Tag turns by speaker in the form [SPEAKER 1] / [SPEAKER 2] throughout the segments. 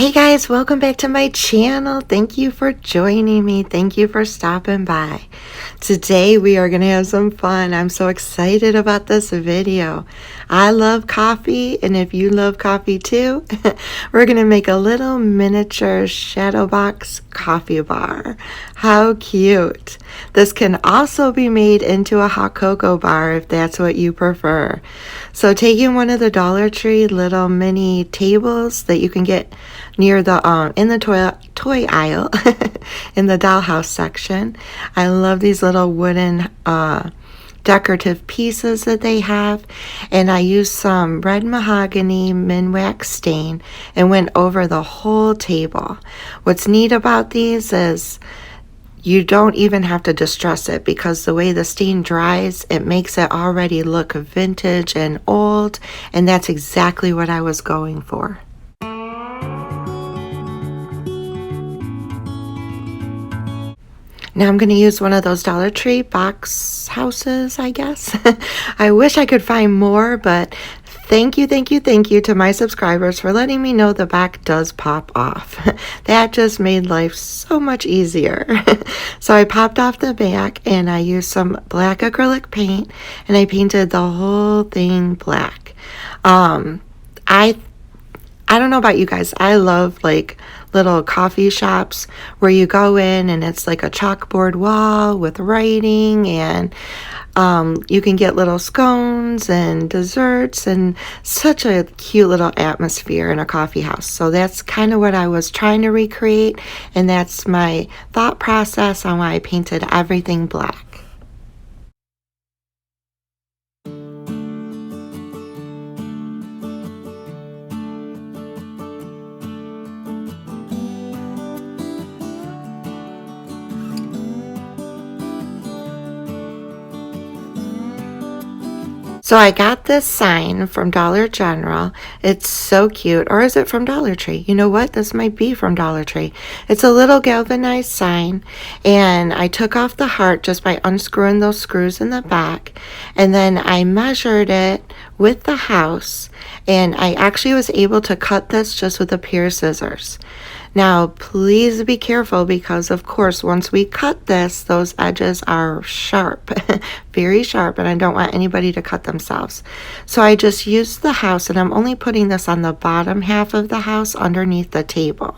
[SPEAKER 1] Hey guys, welcome back to my channel. Thank you for joining me. Thank you for stopping by. Today we are going to have some fun. I'm so excited about this video. I love coffee, and if you love coffee too, we're going to make a little miniature shadow box coffee bar. How cute. This can also be made into a hot cocoa bar if that's what you prefer. So taking one of the Dollar Tree little mini tables that you can get near the in the toy aisle in the dollhouse section. I love these little wooden decorative pieces that they have, and I used some red mahogany Minwax stain and went over the whole table. What's neat about these is you don't even have to distress it, because the way the stain dries, it makes it already look vintage and old, and that's exactly what I was going for. Now I'm going to use one of those Dollar Tree box houses, I guess. I wish I could find more, but thank you to my subscribers for letting me know the back does pop off. That just made life so much easier. So I popped off the back and I used some black acrylic paint and I painted the whole thing black. I don't know about you guys. I love like little coffee shops where you go in and it's like a chalkboard wall with writing, and you can get little scones and desserts and such a cute little atmosphere in a coffee house. So that's kind of what I was trying to recreate, and that's my thought process on why I painted everything black. So I got this sign from Dollar General. It's so cute. Or is it from Dollar Tree? You know what? This might be from Dollar Tree. It's a little galvanized sign, and I took off the heart just by unscrewing those screws in the back, and then I measured it with the house, and I actually was able to cut this just with a pair of scissors. Now, please be careful, because of course, once we cut this, those edges are sharp, very sharp, and I don't want anybody to cut themselves. So I just used the house, and I'm only putting this on the bottom half of the house underneath the table.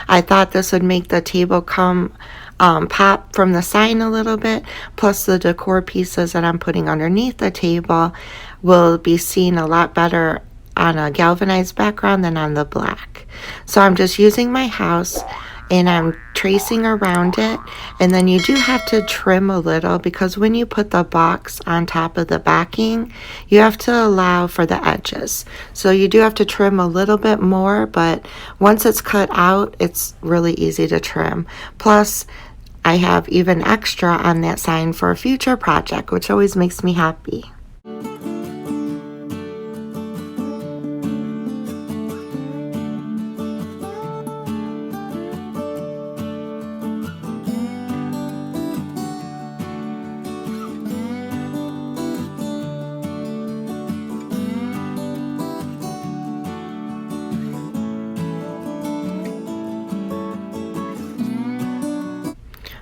[SPEAKER 1] I thought this would make the table come pop from the sign a little bit, plus the decor pieces that I'm putting underneath the table will be seen a lot better on a galvanized background than on the black. So I'm just using my house and I'm tracing around it, and then you do have to trim a little, because when you put the box on top of the backing, you have to allow for the edges. So you do have to trim a little bit more, but once it's cut out, it's really easy to trim. Plus, I have even extra on that sign for a future project, which always makes me happy.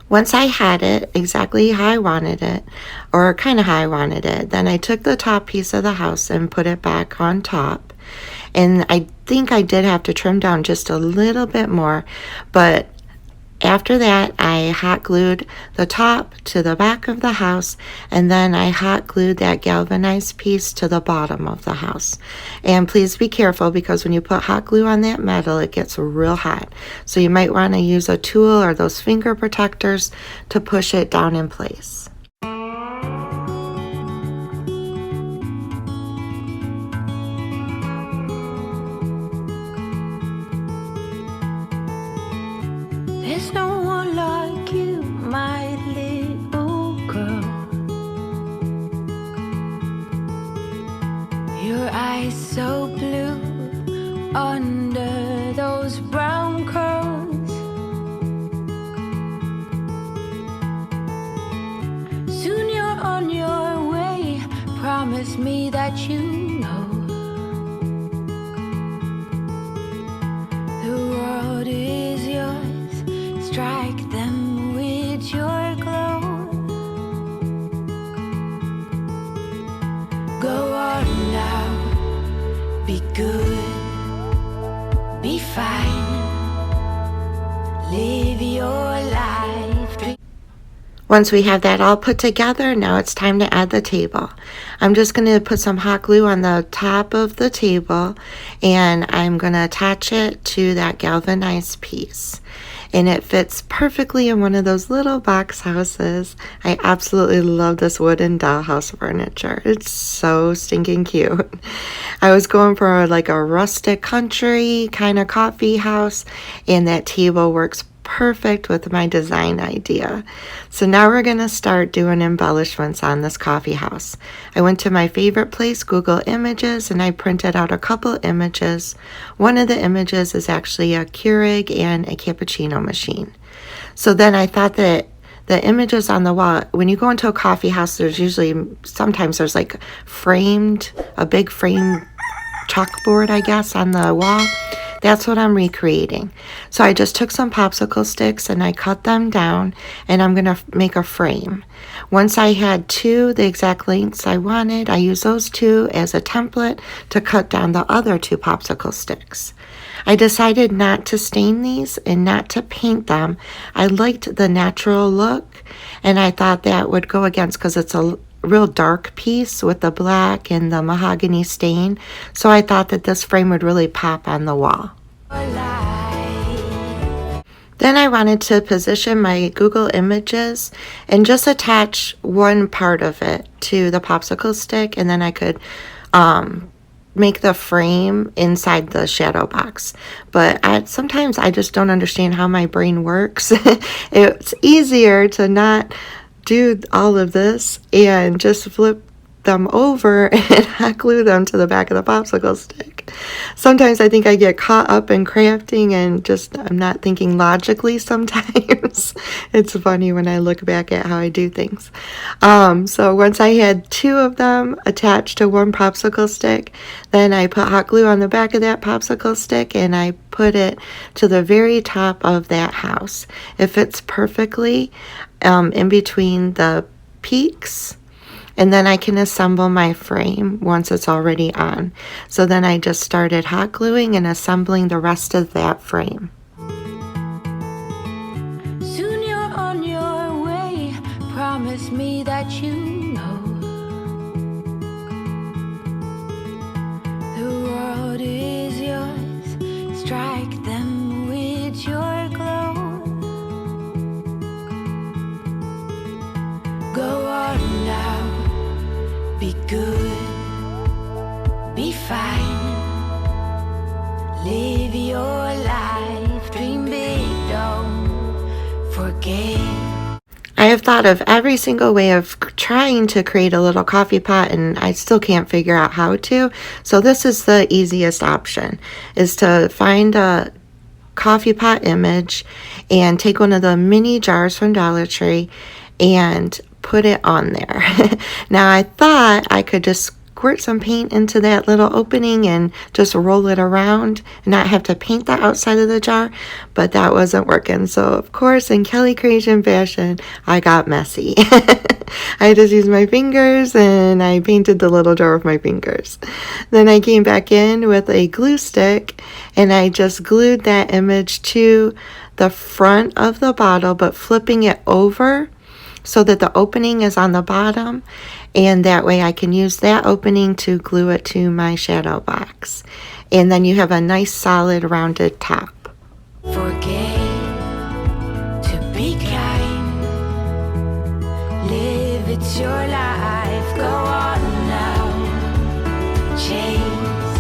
[SPEAKER 1] Once I had it exactly how I wanted it, or kind of how I wanted it, then I took the top piece of the house and put it back on top. And I think I did have to trim down just a little bit more, but after that, I hot glued the top to the back of the house, and then I hot glued that galvanized piece to the bottom of the house. And please be careful, because when you put hot glue on that metal, it gets real hot. So you might want to use a tool or those finger protectors to push it down in place.
[SPEAKER 2] There's no one like you, my little girl. Your eyes so blue under those brown curls. Soon you're on your way. Promise me that you know the be fine. Live your life.
[SPEAKER 1] Once we have that all put together, now it's time to add the table. I'm just going to put some hot glue on the top of the table, and I'm going to attach it to that galvanized piece. And it fits perfectly in one of those little box houses. I absolutely love this wooden dollhouse furniture. It's so stinking cute. I was going for like a rustic country kind of coffee house, and that table works perfect with my design idea. So now we're going to start doing embellishments on this coffee house. I went to my favorite place, Google Images, and I printed out a couple images. One of the images is actually a Keurig and a cappuccino machine. So then I thought that the images on the wall, when you go into a coffee house, sometimes there's like a big frame chalkboard, I guess, on the wall. That's what I'm recreating. So I just took some popsicle sticks and I cut them down, and I'm going to make a frame. Once I had two, the exact lengths I wanted, I used those two as a template to cut down the other two popsicle sticks. I decided not to stain these and not to paint them. I liked the natural look, and I thought that would go against, because it's a real dark piece with the black and the mahogany stain. So I thought that this frame would really pop on the wall. Then I wanted to position my Google Images and just attach one part of it to the popsicle stick, and then I could make the frame inside the shadow box. But sometimes I just don't understand how my brain works. It's easier to not do all of this and just flip them over and hot glue them to the back of the popsicle stick. Sometimes I think I get caught up in crafting and I'm not thinking logically sometimes. It's funny when I look back at how I do things. So once I had two of them attached to one popsicle stick, then I put hot glue on the back of that popsicle stick and I put it to the very top of that house. It fits perfectly in between the peaks, and then I can assemble my frame once it's already on. So then I just started hot gluing and assembling the rest of that frame.
[SPEAKER 2] Soon you're on your way. Promise me that you know the world is yours. Strike them with your glow. Go on now, be good, be fine. Live your life, dream big, don't forget.
[SPEAKER 1] I have thought of every single way of trying to create a little coffee pot, and I still can't figure out how to. So this is the easiest option, is to find a coffee pot image and take one of the mini jars from Dollar Tree and put it on there. Now I thought I could just squirt some paint into that little opening and just roll it around and not have to paint the outside of the jar, but that wasn't working. So of course, in Kelly Creation fashion, I got messy. I just used my fingers and I painted the little jar with my fingers. Then I came back in with a glue stick and I just glued that image to the front of the bottle, but flipping it over so that the opening is on the bottom, and that way I can use that opening to glue it to my shadow box. And then you have a nice solid rounded top.
[SPEAKER 2] Forget to be kind. Live, it's your life. Go on now. Chase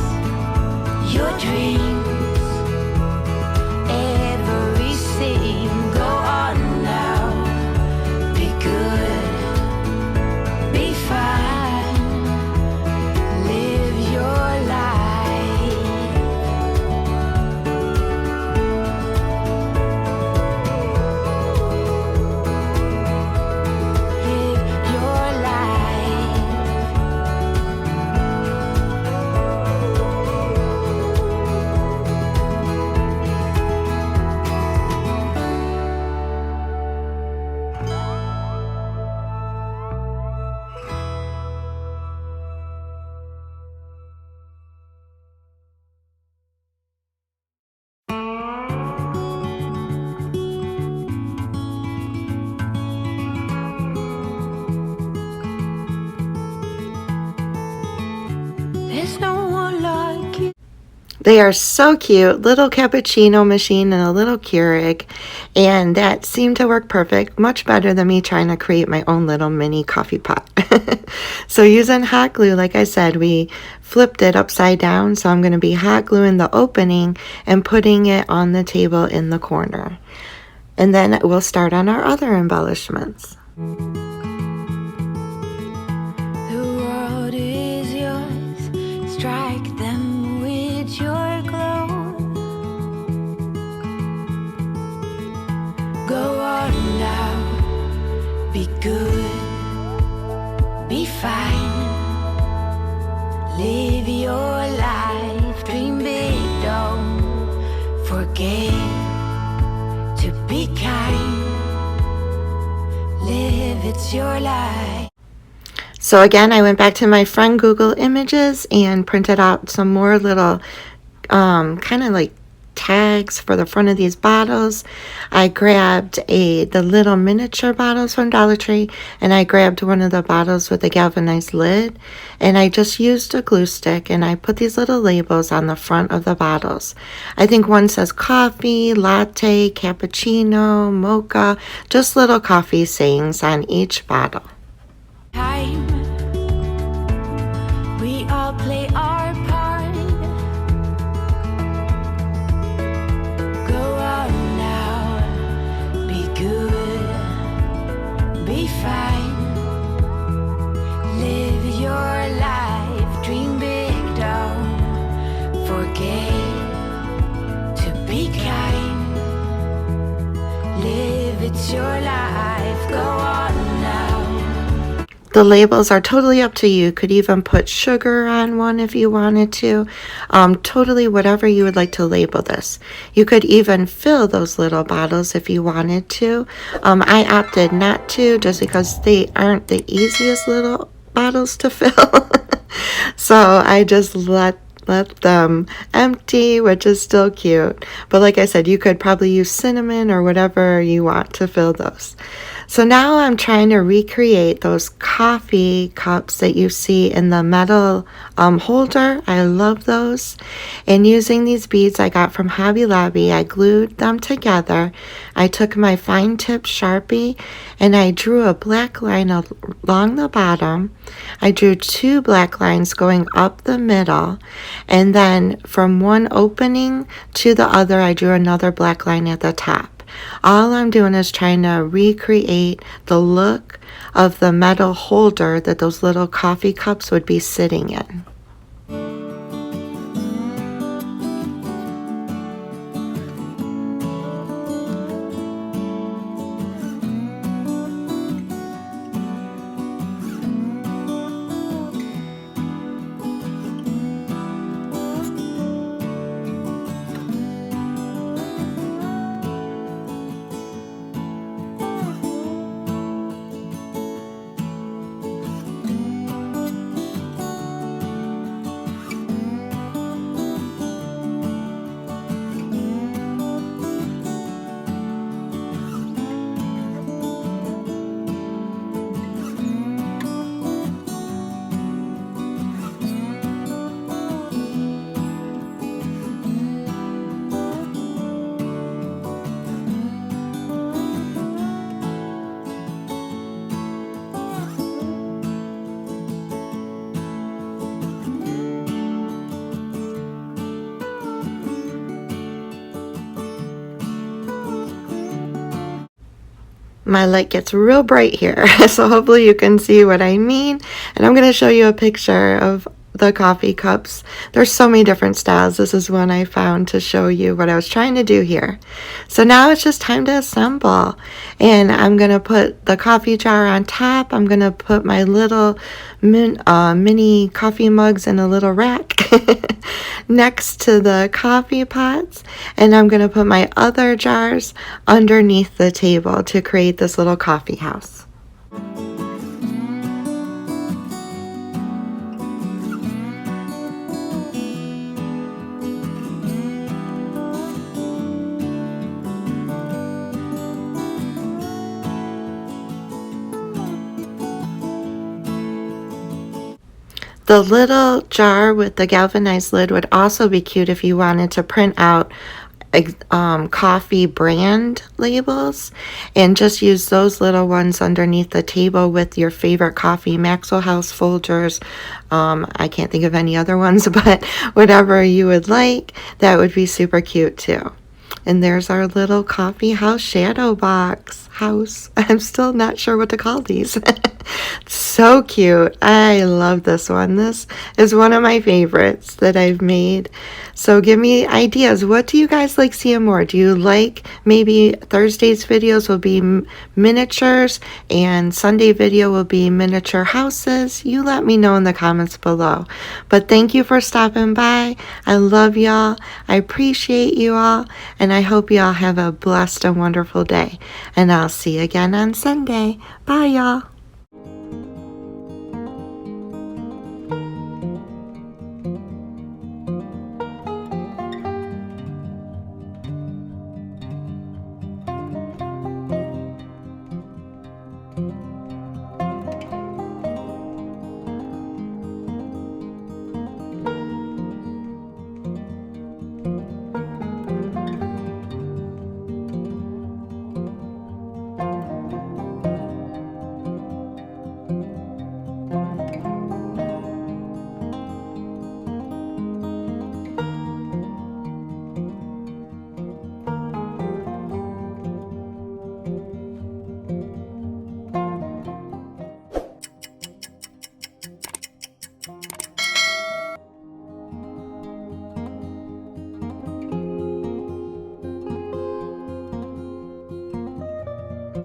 [SPEAKER 2] your dreams. Everything. Go on now. Be good. Be fine. Live your life. Live your life.
[SPEAKER 1] They are so cute, little cappuccino machine and a little Keurig, and that seemed to work perfect, much better than me trying to create my own little mini coffee pot. So using hot glue, like I said, we flipped it upside down, so I'm going to be hot gluing the opening and putting it on the table in the corner. And then we'll start on our other embellishments.
[SPEAKER 2] The world is yours, strike them with your glow. Go on now, be good, be fine. Live your life, dream big, don't forget to be kind. Live, it's your life.
[SPEAKER 1] So again, I went back to my friend Google Images and printed out some more little kind of like tags for the front of these bottles. I grabbed the little miniature bottles from Dollar Tree, and I grabbed one of the bottles with a galvanized lid, and I just used a glue stick and I put these little labels on the front of the bottles. I think one says coffee, latte, cappuccino, mocha, just little coffee sayings on each bottle.
[SPEAKER 2] Time, we all play our part. Go out now, be good, be fine. Live your life, dream big, don't forget to be kind. Live, it's your life, go on now.
[SPEAKER 1] The labels are totally up to you. You could even put sugar on one if you wanted to. Totally whatever you would like to label this. You could even fill those little bottles if you wanted to. I opted not to just because they aren't the easiest little bottles to fill. So I just let them empty, which is still cute. But like I said, you could probably use cinnamon or whatever you want to fill those. So now I'm trying to recreate those coffee cups that you see in the metal holder. I love those. And using these beads I got from Hobby Lobby, I glued them together. I took my fine tip Sharpie and I drew a black line along the bottom. I drew 2 black lines going up the middle. And then from one opening to the other, I drew another black line at the top. All I'm doing is trying to recreate the look of the metal holder that those little coffee cups would be sitting in. My light gets real bright here, so hopefully you can see what I mean. And I'm going to show you a picture of the coffee cups. There's so many different styles. This is one I found to show you what I was trying to do here. So now it's just time to assemble. And I'm going to put the coffee jar on top. I'm going to put my little mini coffee mugs in a little rack next to the coffee pots. And I'm going to put my other jars underneath the table to create this little coffee house. The little jar with the galvanized lid would also be cute if you wanted to print out coffee brand labels and just use those little ones underneath the table with your favorite coffee, Maxwell House Folgers. I can't think of any other ones, but whatever you would like, that would be super cute too. And there's our little coffee house shadow box house. I'm still not sure what to call these. So cute. I love this one. This is one of my favorites that I've made. So give me ideas. What do you guys like seeing more? Do you like maybe Thursday's videos will be miniatures and Sunday video will be miniature houses? You let me know in the comments below. But thank you for stopping by. I love y'all. I appreciate you all. And I hope y'all have a blessed and wonderful day. And I'll see you again on Sunday. Bye, y'all.